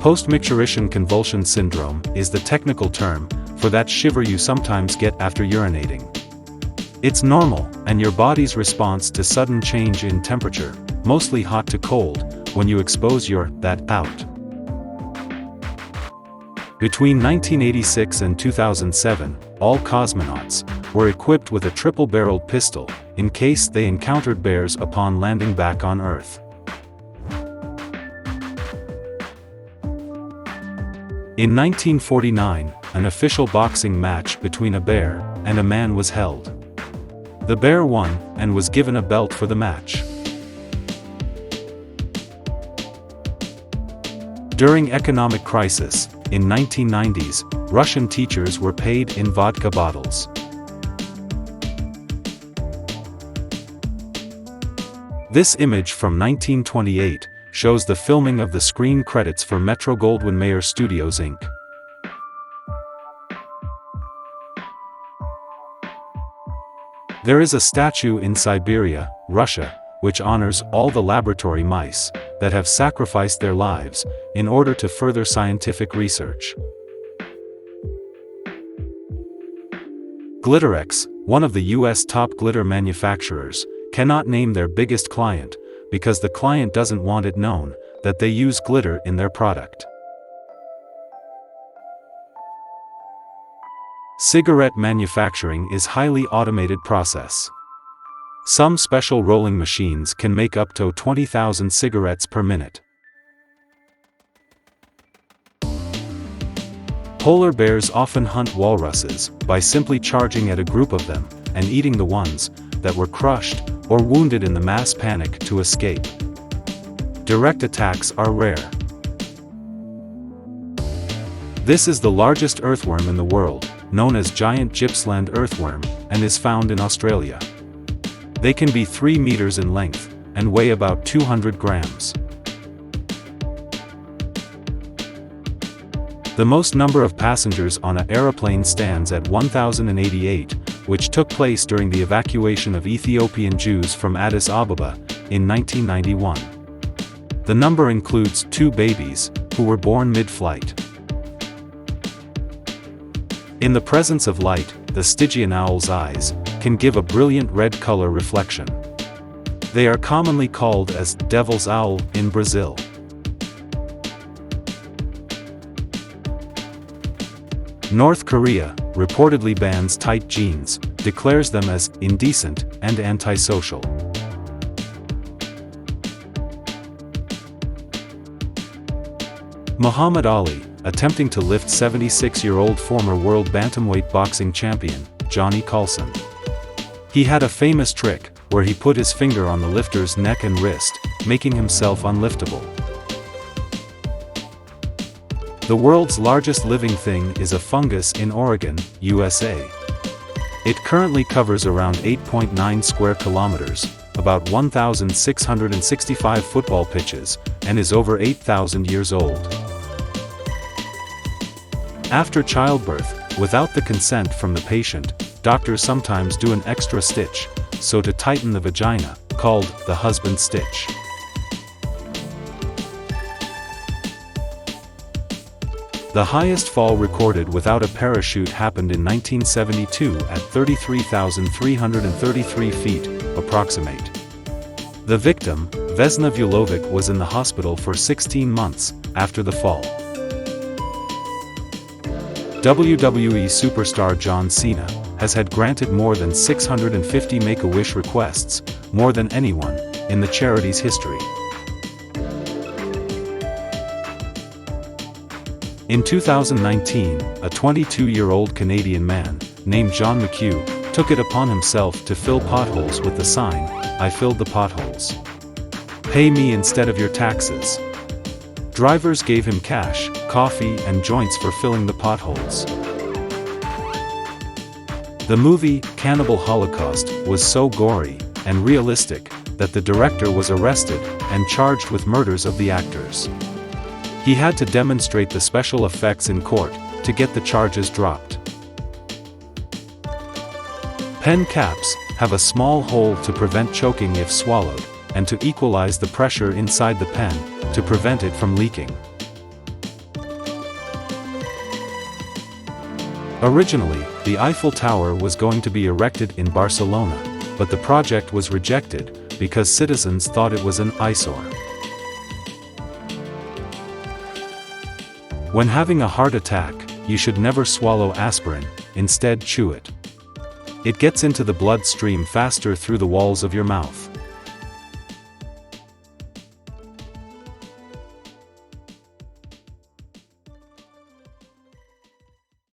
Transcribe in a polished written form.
Post-micturition convulsion syndrome is the technical term for that shiver you sometimes get after urinating. It's normal, and your body's response to sudden change in temperature, mostly hot to cold, when you expose that out. Between 1986 and 2007, all cosmonauts were equipped with a triple-barreled pistol, in case they encountered bears upon landing back on Earth. In 1949, an official boxing match between a bear and a man was held. The bear won, and was given a belt for the match. During economic crisis, in 1990s, Russian teachers were paid in vodka bottles. This image from 1928 shows the filming of the screen credits for Metro-Goldwyn-Mayer Studios Inc. There is a statue in Siberia, Russia, which honors all the laboratory mice that have sacrificed their lives in order to further scientific research. Glitterex, one of the U.S. top glitter manufacturers, cannot name their biggest client because the client doesn't want it known that they use glitter in their product. Cigarette manufacturing is a highly automated process. Some special rolling machines can make up to 20,000 cigarettes per minute. Polar bears often hunt walruses by simply charging at a group of them and eating the ones that were crushed or wounded in the mass panic to escape. Direct attacks are rare. This is the largest earthworm in the world, known as giant Gippsland earthworm, and is found in Australia. They can be 3 meters in length and weigh about 200 grams. The most number of passengers on an aeroplane stands at 1,088, which took place during the evacuation of Ethiopian Jews from Addis Ababa in 1991. The number includes 2 babies who were born mid-flight. In the presence of light, the Stygian owl's eyes can give a brilliant red color reflection. They are commonly called as devil's owl in Brazil. North Korea reportedly bans tight jeans, declares them as indecent and antisocial. Muhammad Ali, attempting to lift 76-year-old former world bantamweight boxing champion, Johnny Carlson. He had a famous trick where he put his finger on the lifter's neck and wrist, making himself unliftable. The world's largest living thing is a fungus in Oregon, USA. It currently covers around 8.9 square kilometers, about 1,665 football pitches, and is over 8,000 years old. After childbirth, without the consent from the patient, doctors sometimes do an extra stitch, so to tighten the vagina, called the husband stitch. The highest fall recorded without a parachute happened in 1972 at 33,333 feet, approximate. The victim, Vesna Vulovic, was in the hospital for 16 months after the fall. WWE superstar John Cena has had granted more than 650 Make-A-Wish requests, more than anyone in the charity's history. In 2019, a 22-year-old Canadian man, named John McHugh, took it upon himself to fill potholes with the sign, "I filled the potholes. Pay me instead of your taxes." Drivers gave him cash, coffee, and joints for filling the potholes. The movie, Cannibal Holocaust, was so gory and realistic that the director was arrested and charged with murders of the actors. He had to demonstrate the special effects in court to get the charges dropped. Pen caps have a small hole to prevent choking if swallowed, and to equalize the pressure inside the pen to prevent it from leaking. Originally, the Eiffel Tower was going to be erected in Barcelona, but the project was rejected because citizens thought it was an eyesore. When having a heart attack, you should never swallow aspirin, instead chew it. It gets into the bloodstream faster through the walls of your mouth.